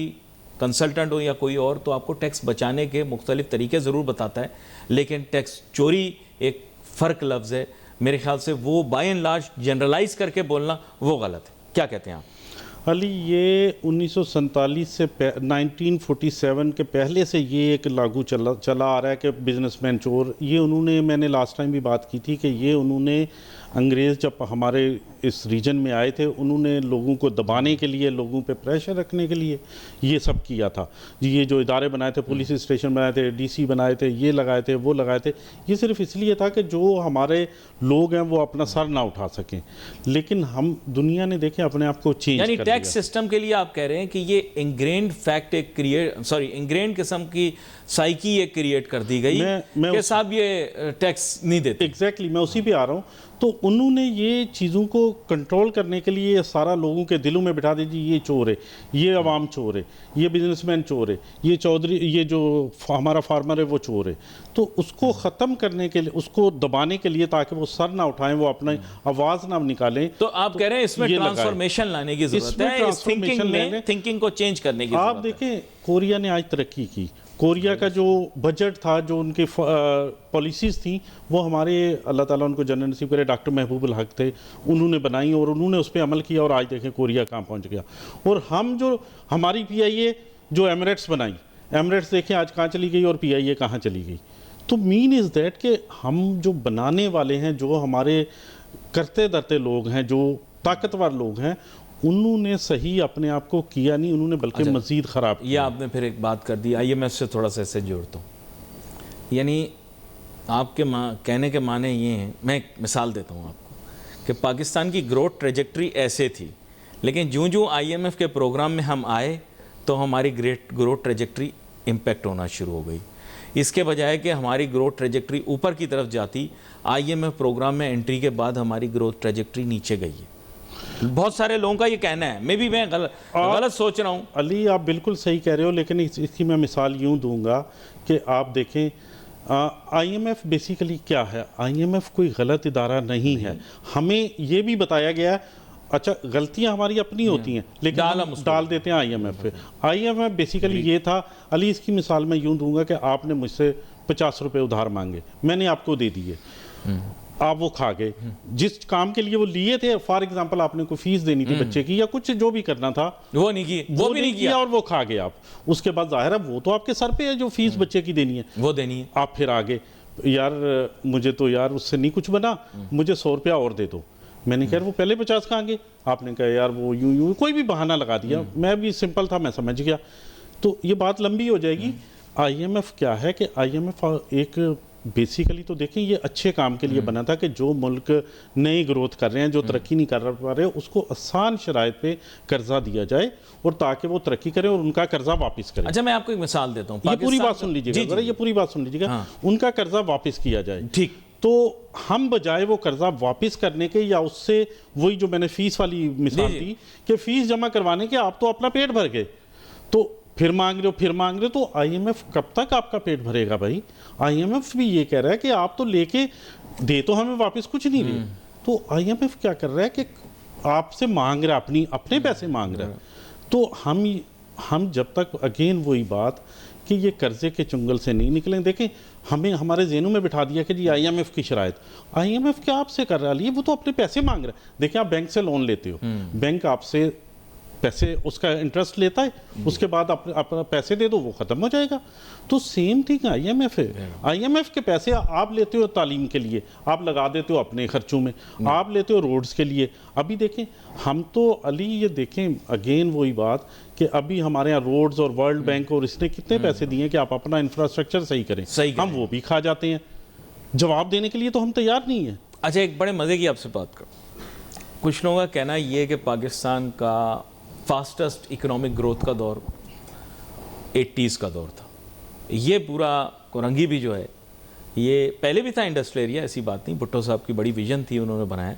کنسلٹنٹ ہو یا کوئی اور، تو آپ کو ٹیکس بچانے کے مختلف طریقے ضرور بتاتا ہے، لیکن ٹیکس چوری ایک فرق لفظ ہے. میرے خیال سے وہ بائی اینڈ لارج جنرلائز کر کے بولنا وہ غلط ہے. کیا کہتے ہیں آپ؟ علی، یہ 1947 سے 1947 کے پہلے سے یہ ایک لاگو چلا آ رہا ہے کہ بزنس مین چور. یہ انہوں نے، میں نے لاسٹ ٹائم بھی بات کی تھی کہ یہ انہوں نے انگریز جب ہمارے اس ریجن میں آئے تھے، انہوں نے لوگوں کو دبانے کے لیے، لوگوں پہ پریشر رکھنے کے لیے یہ سب کیا تھا. یہ جو ادارے بنائے تھے، پولیس اسٹیشن بنائے تھے، ڈی سی بنائے تھے، یہ لگائے تھے، وہ لگائے تھے، یہ صرف اس لیے تھا کہ جو ہمارے لوگ ہیں وہ اپنا سر نہ اٹھا سکیں. لیکن ہم دنیا نے دیکھیں اپنے آپ کو چینج کر لیا. یعنی ٹیکس سسٹم کے لیے آپ کہہ رہے ہیں کہ یہ انگرینڈ فیکٹ ایک انگرینڈ قسم کی سائیکی ایک کریٹ کر دی گئی کہ صاحب یہ ٹیکس نہیں دیتے. ایگزیکٹلی میں اسی پہ آ رہا ہوں. تو انہوں نے یہ چیزوں کو کنٹرول کرنے کے لیے سارا لوگوں کے دلوں میں بٹھا دیجیے یہ چور ہے، یہ عوام چور ہے، یہ بزنس مین چور ہے، یہ چودھری، یہ جو ہمارا فارمر ہے وہ چور ہے. تو اس کو ختم کرنے کے لیے، اس کو دبانے کے لیے، تاکہ وہ سر نہ اٹھائیں، وہ اپنا آواز نہ نکالیں. تو آپ کہہ رہے ہیں اس میں ٹرانسفارمیشن لانے کی ضرورت ہے، اس تھنکنگ کو چینج کرنے کی ضرورت ہے. آپ دیکھیں کوریا نے آج ترقی کی. کوریا کا جو بجٹ تھا، جو ان کی پالیسیز تھیں، وہ ہمارے اللہ تعالیٰ ان کو جنت نصیب کرے ڈاکٹر محبوب الحق تھے، انہوں نے بنائی اور انہوں نے اس پہ عمل کیا، اور آج دیکھیں کوریا کہاں پہنچ گیا. اور ہم جو ہماری پی آئی اے جو ایمریٹس بنائی، ایمریٹس دیکھیں آج کہاں چلی گئی اور پی آئی اے کہاں چلی گئی. تو مین از دیٹ کہ ہم جو بنانے والے ہیں، جو ہمارے کرتے درتے لوگ ہیں، جو طاقتور لوگ ہیں، انہوں نے صحیح اپنے آپ کو کیا نہیں، انہوں نے بلکہ مزید خراب کیا. یہ آپ نے پھر ایک بات کر دی، آئی ایم ایف سے تھوڑا سا اسے جوڑتا ہوں. یعنی آپ کے کہنے کے معنی یہ ہیں، میں ایک مثال دیتا ہوں آپ کو، کہ پاکستان کی گروتھ ٹریجیکٹری ایسے تھی، لیکن جو آئی ایم ایف کے پروگرام میں ہم آئے تو ہماری گروتھ ٹریجیکٹری امپیکٹ ہونا شروع ہو گئی. اس کے بجائے کہ ہماری گروتھ ٹریجیکٹری اوپر کی طرف جاتی، آئی ایم ایف پروگرام میں انٹری کے بعد ہماری گروتھ ٹریجیکٹری نیچے گئی ہے. بہت سارے لوگوں کا یہ کہنا ہے، میں بھی غلط سوچ رہا ہوں. علی آپ بالکل صحیح کہہ رہے ہو، لیکن اس کی میں مثال یوں دوں گا کہ آپ دیکھیں آئی ایم ایف بیسیکلی کیا ہے. آئی ایم ایف کوئی غلط ادارہ نہیں ہے. ہمیں یہ بھی بتایا گیا ہے، اچھا غلطیاں ہماری اپنی ہوتی ہیں لیکن ڈال دیتے ہیں آئی ایم ایف پہ. آئی ایم ایف بیسیکلی یہ تھا. علی اس کی مثال میں یوں دوں گا کہ آپ نے مجھ سے 50 روپے ادھار مانگے، میں نے آپ کو دے دیے، آپ وہ کھا گئے. جس کام کے لیے وہ لیے تھے، فار ایگزامپل آپ نے کوئی فیس دینی تھی بچے کی یا کچھ جو بھی کرنا تھا، وہ نہیں کی، وہ بھی نہیں کیا اور وہ کھا گئے آپ. اس کے بعد ظاہر ہے وہ تو آپ کے سر پہ ہے جو فیس بچے کی دینی ہے، وہ دینی ہے. آپ پھر آگے یار مجھے تو یار اس سے نہیں کچھ بنا، مجھے 100 روپیہ اور دے دو. میں نے کہا وہ پہلے 50 کہاں گے؟ آپ نے کہا یار وہ یوں کوئی بھی بہانہ لگا دیا. میں بھی سمپل تھا، میں سمجھ گیا. تو یہ بات لمبی ہو جائے گی. آئی ایم ایف کیا ہے کہ آئی ایم ایف ایک بیسیکلی تو دیکھیں یہ اچھے کام کے لیے بنا تھا کہ جو ملک نئی گروتھ کر رہے ہیں, جو ترقی نہیں کر پا رہے, اس کو آسان شرائط پہ قرضہ دیا جائے اور تاکہ وہ ترقی کرے اور ان کا قرضہ واپس کرے. اچھا میں آپ کو ایک مثال دیتا ہوں, یہ پوری بات سن لیجیے گا, یہ پوری بات سن لیجیے گا, ان کا قرضہ واپس کیا جائے. ٹھیک, تو ہم بجائے وہ قرضہ واپس کرنے کے یا اس سے وہی جو میں نے فیس والی مثال دی کہ فیس جمع کروانے کے آپ تو اپنا پیٹ بھر گئے, تو پھر مانگ رہے ہو, تو آئی ایم ایف کب تک آپ کا پیٹ بھرے گا بھائی؟ آئی ایم ایف بھی یہ کہہ رہا ہے کہ آپ تو لے کے دے تو ہمیں واپس کچھ نہیں رہے. تو آئی ایم ایف کیا کر رہا ہے کہ آپ سے مانگ رہا ہے, اپنے پیسے مانگ رہا ہے. تو ہم جب تک اگین وہی بات کہ یہ قرضے کے چنگل سے نہیں نکلیں. دیکھیں ہمیں ہمارے ذہنوں میں بٹھا دیا کہ جی آئی ایم ایف کی شرائط, آئی ایم ایف کیا آپ سے کر رہا ہے, وہ تو اپنے پیسے مانگ رہا ہے. دیکھیں آپ بینک سے لون لیتے ہو, بینک آپ سے پیسے اس کا انٹرسٹ لیتا ہے, اس کے بعد اپنا پیسے دے دو وہ ختم ہو جائے گا. تو سیم تھنگ آئی ایم ایف ہے. آئی ایم ایف کے پیسے آپ لیتے ہو تعلیم کے لیے, آپ لگا دیتے ہو اپنے خرچوں میں, آپ لیتے ہو روڈز کے لیے. ابھی دیکھیں ہم تو علی یہ دیکھیں اگین وہی بات کہ ابھی ہمارے ہاں روڈز اور ورلڈ بینک اور اس نے کتنے پیسے دیے کہ آپ اپنا انفراسٹرکچر صحیح کریں, ہم وہ بھی کھا جاتے ہیں. جواب دینے کے لیے تو ہم تیار نہیں ہیں. اچھا ایک بڑے مزے کی آپ سے بات کروں, کچھ لوگوں کا کہنا یہ کہ پاکستان کا فاسٹسٹ اکنامک گروتھ کا دور 80s کا دور تھا. یہ پورا کورنگی بھی جو ہے یہ پہلے بھی تھا انڈسٹریل ایریا, ایسی بات نہیں, بھٹو صاحب کی بڑی ویژن تھی, انہوں نے بنایا.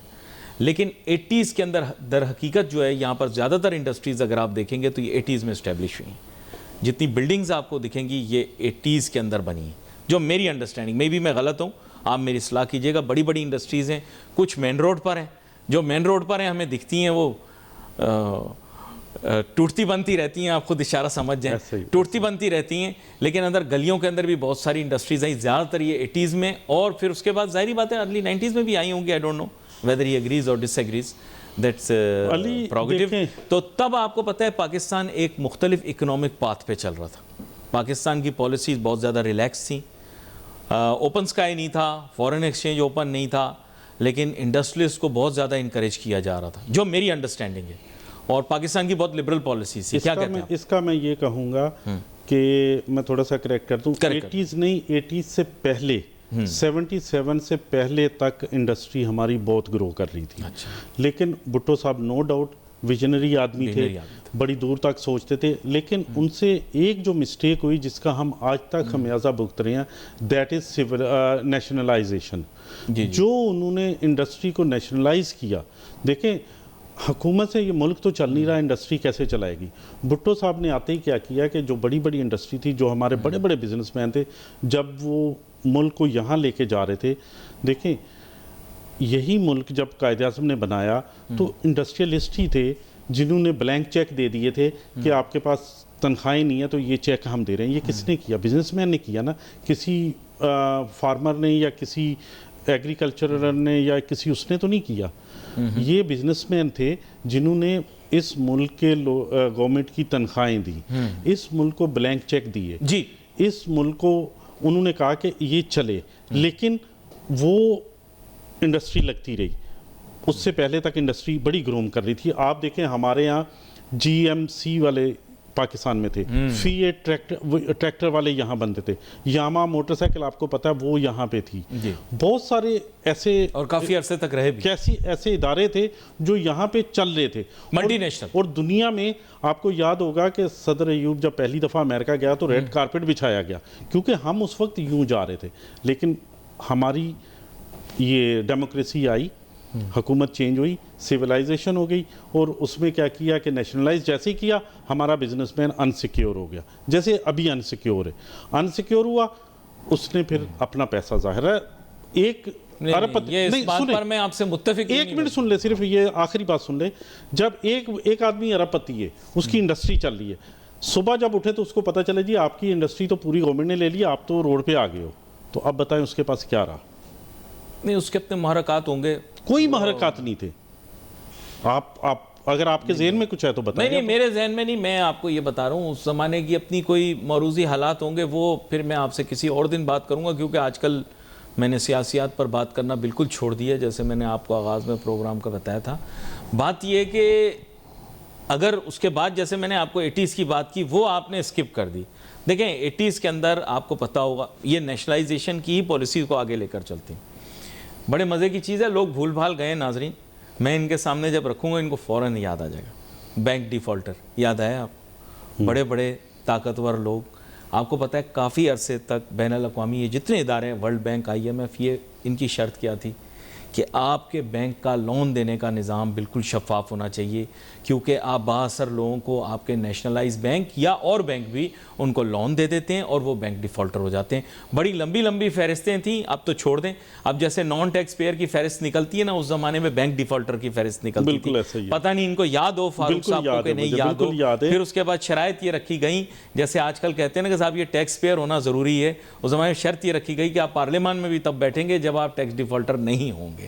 لیکن 80s کے اندر در حقیقت جو ہے یہاں پر زیادہ تر انڈسٹریز اگر آپ دیکھیں گے تو یہ 80s میں اسٹیبلش ہوئی ہیں. جتنی بلڈنگز آپ کو دکھیں گی یہ 80s کے اندر بنی ہیں, جو میری انڈرسٹینڈنگ میں بھی میں غلط ہوں, آپ میری اصلاح کیجیے گا. بڑی بڑی انڈسٹریز ہیں, کچھ مین روڈ پر ہیں, جو مین روڈ پر ہیں ہمیں دکھتی ہیں وہ ٹوٹتی بنتی رہتی ہیں, آپ خود اشارہ سمجھ جائیں, ٹوٹتی بنتی رہتی ہیں, لیکن اندر گلیوں کے اندر بھی بہت ساری انڈسٹریز ہیں. زیادہ تر یہ 80s میں, اور پھر اس کے بعد ظاہری بات ہے ارلی 90s میں بھی آئی ہوں گی. I don't know whether he agrees or disagrees, that's prerogative. تو تب آپ کو پتہ ہے پاکستان ایک مختلف اکنامک پاتھ پہ چل رہا تھا. پاکستان کی پالیسیز بہت زیادہ ریلیکس تھیں, اوپن سکائی نہیں تھا, فورن ایکسچینج اوپن نہیں تھا, لیکن انڈسٹریلسٹ کو بہت زیادہ انکریج کیا جا رہا تھا, جو میری انڈرسٹینڈنگ ہے. اور پاکستان کی بہت لبرل پالیسیز تھی. کیا کہتے ہیں اس کا میں یہ کہوں گا کہ میں تھوڑا سا کریکٹ کر دوں, 80s نہیں 80s سے پہلے 77 سے پہلے تک انڈسٹری ہماری بہت گرو کر رہی تھی. لیکن بھٹو صاحب نو ڈاؤٹ ویژنری آدمی تھے, بڑی دور تک سوچتے تھے, لیکن ان سے ایک جو مسٹیک ہوئی جس کا ہم آج تک خمیازہ بھگت رہے ہیں, دیٹ از نیشنلائزیشن. جو انہوں نے انڈسٹری کو نیشنلائز کیا, دیکھیں حکومت سے یہ ملک تو چل نہیں رہا, انڈسٹری کیسے چلائے گی؟ بھٹو صاحب نے آتے ہی کیا کیا کہ جو بڑی بڑی انڈسٹری تھی, جو ہمارے بڑے بڑے بزنس مین تھے, جب وہ ملک کو یہاں لے کے جا رہے تھے, دیکھیں یہی ملک جب قائد اعظم نے بنایا تو انڈسٹریلسٹ ہی تھے جنہوں نے بلینک چیک دے دیے تھے کہ آپ کے پاس تنخواہیں نہیں ہیں تو یہ چیک ہم دے رہے ہیں. یہ کس نے کیا؟ بزنس مین نے کیا نا, کسی فارمر نے یا کسی ایگریکلچرر نے یا کسی اس نے تو نہیں کیا. یہ بزنس مین تھے جنہوں نے اس ملک کے گورنمنٹ کی تنخواہیں دی, اس ملک کو بلینک چیک دیے, جی اس ملک کو انہوں نے کہا کہ یہ چلے, لیکن وہ انڈسٹری لگتی رہی. اس سے پہلے تک انڈسٹری بڑی گروم کر رہی تھی. آپ دیکھیں ہمارے ہاں جی ایم سی والے پاکستان میں تھے, فی ٹریکٹر والے یہاں بنتے تھے, یاما موٹر سائیکل آپ کو پتا ہے وہ یہاں پہ تھی. بہت سارے ایسے اور کافی عرصے تک رہے بھی ایسے ادارے تھے جو یہاں پہ چل رہے تھے, ملٹی نیشنل. اور دنیا میں آپ کو یاد ہوگا کہ صدر ایوب جب پہلی دفعہ امریکہ گیا تو ریڈ کارپٹ بچھایا گیا, کیونکہ ہم اس وقت یوں جا رہے تھے. لیکن ہماری یہ ڈیموکریسی آئی, حکومت چینج ہوئی, سیولائزیشن ہو گئی, اور اس میں کیا کیا کہ نیشنلائز جیسے کیا ہمارا بزنس مین انسیکیور ہو گیا, جیسے ابھی انسیکیور ہے. انسیکیور ہوا, اس نے پھر اپنا پیسہ ظاہر ہے ایک ارب پتی, اس بات پر میں آپ سے متفق, ایک منٹ سن لے, صرف یہ آخری بات سن لے. جب ایک آدمی ارب پتی ہے, اس کی انڈسٹری چل رہی ہے, صبح جب اٹھے تو اس کو پتہ چلے جی آپ کی انڈسٹری تو پوری گورنمنٹ نے لے لی, آپ تو روڈ پہ آ گئے ہو, تو اب بتائیں اس کے پاس کیا رہا؟ نہیں, اس کے اپنے محرکات ہوں گے. کوئی محرکات نہیں تھے. آپ اگر آپ کے ذہن میں کچھ ہے تو بتائیں. نہیں میرے ذہن میں نہیں, میں آپ کو یہ بتا رہا ہوں اس زمانے کی اپنی کوئی موروثی حالات ہوں گے, وہ پھر میں آپ سے کسی اور دن بات کروں گا, کیونکہ آج کل میں نے سیاسیات پر بات کرنا بالکل چھوڑ دیا, جیسے میں نے آپ کو آغاز میں پروگرام کا بتایا تھا. بات یہ کہ اگر اس کے بعد جیسے میں نے آپ کو 80s کی بات کی وہ آپ نے اسکپ کر دی, دیکھیں 80s کے اندر آپ کو پتہ ہوگا یہ نیشنلائزیشن کی پالیسی کو آگے لے کر چلتے ہیں. بڑے مزے کی چیز ہے, لوگ بھول بھال گئے ناظرین, میں ان کے سامنے جب رکھوں گا ان کو فوراً یاد آ جائے گا. بینک ڈیفالٹر یاد آیا آپ؟ بڑے بڑے طاقتور لوگ, آپ کو پتہ ہے کافی عرصے تک بین الاقوامی یہ جتنے ادارے ہیں, ورلڈ بینک, IMF, یہ ان کی شرط کیا تھی کہ آپ کے بینک کا لون دینے کا نظام بالکل شفاف ہونا چاہیے, کیونکہ آپ بااثر لوگوں کو آپ کے نیشنلائز بینک یا اور بینک بھی ان کو لون دے دیتے ہیں اور وہ بینک ڈیفالٹر ہو جاتے ہیں. بڑی لمبی لمبی فہرستیں تھیں, اب تو چھوڑ دیں. اب جیسے نان ٹیکس پیئر کی فہرست نکلتی ہے نا, اس زمانے میں بینک ڈیفالٹر کی فہرست نکلتی تھی. پتہ نہیں ان کو یاد ہو فاروق صاحب کو کہ نہیں یاد ہو. پھر اس کے بعد شرائط یہ رکھی گئیں, جیسے آج کل کہتے ہیں نا کہ صاحب یہ ٹیکس پیئر ہونا ضروری ہے, اس زمانے میں شرط یہ رکھی گئی کہ آپ پارلیمان میں بھی تب بیٹھیں گے جب آپ ٹیکس ڈیفالٹر نہیں ہوں گے.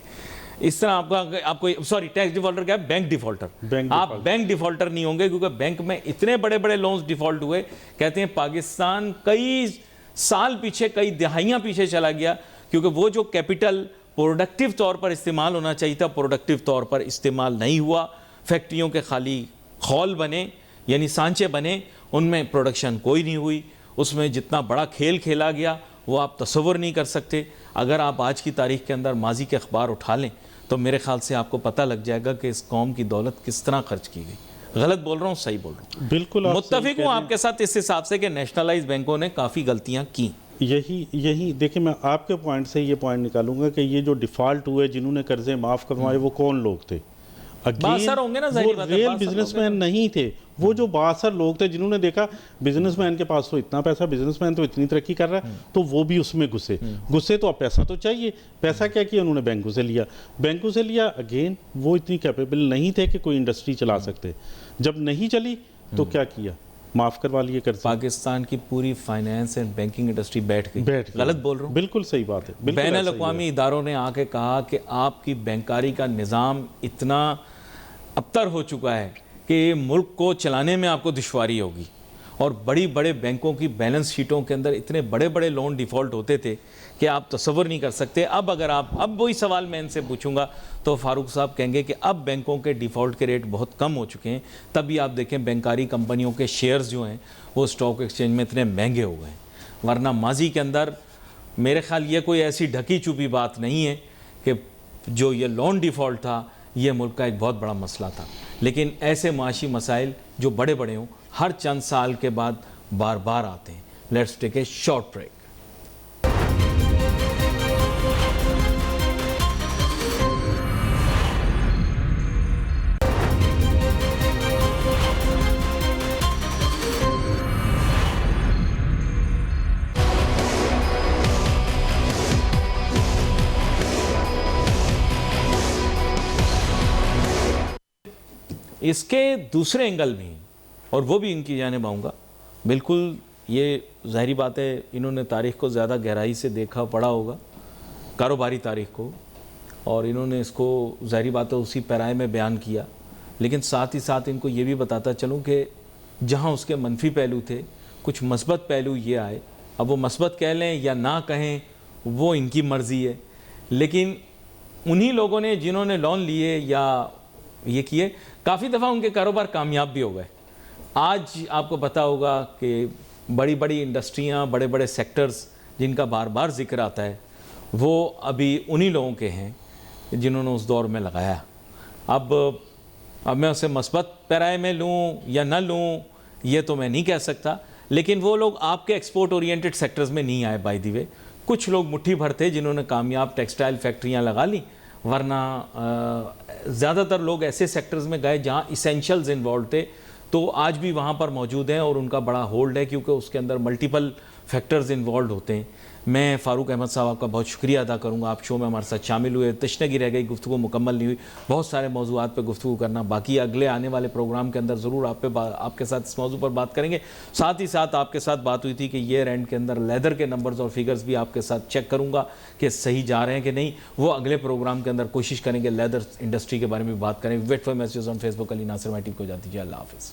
اس طرح آپ کو سوری ٹیکس ڈیفالٹر کیا ہے, بینک ڈیفالٹر. آپ بینک ڈیفالٹر نہیں ہوں گے کیونکہ بینک میں اتنے بڑے بڑے لونز ڈیفالٹ ہوئے, کہتے ہیں پاکستان کئی سال پیچھے, کئی دہائیاں پیچھے چلا گیا, کیونکہ وہ جو کیپٹل پروڈکٹیو طور پر استعمال ہونا چاہیے تھا پروڈکٹیو طور پر استعمال نہیں ہوا. فیکٹریوں کے خالی خول بنے, یعنی سانچے بنے, ان میں پروڈکشن کوئی نہیں ہوئی. اس میں جتنا بڑا کھیل کھیلا گیا وہ آپ تصور نہیں کر سکتے. اگر آپ آج کی تاریخ کے اندر ماضی کے اخبار اٹھا لیں تو میرے خیال سے آپ کو پتہ لگ جائے گا کہ اس قوم کی دولت کس طرح خرچ کی گئی. غلط بول رہا ہوں صحیح بول رہا ہوں؟ بالکل متفق ہوں آپ کے ساتھ اس حساب سے کہ نیشنلائز بینکوں نے کافی غلطیاں کی. یہی دیکھیں, میں آپ کے پوائنٹ سے یہ پوائنٹ نکالوں گا کہ یہ جو ڈیفالٹ ہوئے, جنہوں نے قرضے معاف کروائے, وہ کون لوگ تھے؟ بااثر ہوں گے نا, ظاہری بات ہے, ریل بزنس مین نہیں تھے. وہ جو بااثر لوگ تھے جنہوں نے دیکھا بزنس مین کے پاس تو اتنا پیسہ, بزنس مین تو اتنی ترقی کر رہا ہے, تو وہ بھی اس میں گھسے تو اب پیسہ تو چاہیے. پیسہ کیا کیا انہوں نے؟ بینکوں سے لیا. اگین وہ اتنی کیپیبل نہیں تھے کہ کوئی انڈسٹری چلا سکتے. جب نہیں چلی تو کیا کیا؟ معاف کروا لیے قرض. پاکستان کی پوری فائنینس اینڈ بینکنگ انڈسٹری بیٹھ گئی. غلط بول رہا ہوں؟ بالکل صحیح بات ہے. بین الاقوامی اداروں نے آ کے کہا کہ آپ کی بینکاری کا نظام اتنا ابتر ہو چکا ہے کہ ملک کو چلانے میں آپ کو دشواری ہوگی. اور بڑی بڑے بینکوں کی بیلنس شیٹوں کے اندر اتنے بڑے بڑے لون ڈیفالٹ ہوتے تھے کہ آپ تصور نہیں کر سکتے. اب وہی سوال میں ان سے پوچھوں گا تو فاروق صاحب کہیں گے کہ اب بینکوں کے ڈیفالٹ کے ریٹ بہت کم ہو چکے ہیں. تبھی آپ دیکھیں بینکاری کمپنیوں کے شیئرز جو ہیں وہ اسٹاک ایکسچینج میں اتنے مہنگے ہو گئے ہیں. ورنہ ماضی کے اندر میرے خیال یہ کوئی ایسی ڈھکی چھپی بات نہیں ہے کہ جو یہ لون ڈیفالٹ تھا یہ ملک کا ایک بہت بڑا مسئلہ تھا. لیکن ایسے معاشی مسائل جو بڑے بڑے ہوں ہر چند سال کے بعد بار بار آتے ہیں. Let's take a short break. اس کے دوسرے اینگل بھی ہیں اور وہ بھی ان کی جانب آؤں گا. بالکل یہ ظاہری بات ہے انہوں نے تاریخ کو زیادہ گہرائی سے دیکھا پڑھا ہوگا, کاروباری تاریخ کو, اور انہوں نے اس کو ظاہری بات ہے اسی پیرائے میں بیان کیا. لیکن ساتھ ہی ساتھ ان کو یہ بھی بتاتا چلوں کہ جہاں اس کے منفی پہلو تھے کچھ مثبت پہلو یہ آئے. اب وہ مثبت کہہ لیں یا نہ کہیں وہ ان کی مرضی ہے, لیکن انہی لوگوں نے جنہوں نے لون لیے یا یہ کیے کافی دفعہ ان کے کاروبار کامیاب بھی ہو گئے. آج آپ کو پتہ ہوگا کہ بڑی بڑی انڈسٹریاں, بڑے بڑے سیکٹرز جن کا بار بار ذکر آتا ہے وہ ابھی انہی لوگوں کے ہیں جنہوں نے اس دور میں لگایا. اب میں اسے مثبت پیرائے میں لوں یا نہ لوں یہ تو میں نہیں کہہ سکتا, لیکن وہ لوگ آپ کے ایکسپورٹ اورینٹڈ سیکٹرز میں نہیں آئے. بائی دی وے کچھ لوگ مٹھی بھر تھے جنہوں نے کامیاب ٹیکسٹائل فیکٹریاں لگا لیں, ورنہ زیادہ تر لوگ ایسے سیکٹرز میں گئے جہاں ایسینشلز انوالو تھے تو آج بھی وہاں پر موجود ہیں اور ان کا بڑا ہولڈ ہے کیونکہ اس کے اندر ملٹیپل فیکٹرز انوالوڈ ہوتے ہیں. میں فاروق احمد صاحب کا بہت شکریہ ادا کروں گا, آپ شو میں ہمارے ساتھ شامل ہوئے. تشنگی رہ گئی, گفتگو مکمل نہیں ہوئی, بہت سارے موضوعات پہ گفتگو کرنا باقی. اگلے آنے والے پروگرام کے اندر ضرور آپ کے ساتھ اس موضوع پر بات کریں گے. ساتھ ہی ساتھ آپ کے ساتھ بات ہوئی تھی کہ ایئر اینڈ کے اندر لیدر کے نمبرز اور فیگرز بھی آپ کے ساتھ چیک کروں گا کہ صحیح جا رہے ہیں کہ نہیں. وہ اگلے پروگرام کے اندر کوشش کریں گے لیدر انڈسٹری کے بارے میں بات کریں. Wait for messages on Facebook. Ali Nasir my team کو جاتی ہے. اللہ حافظ.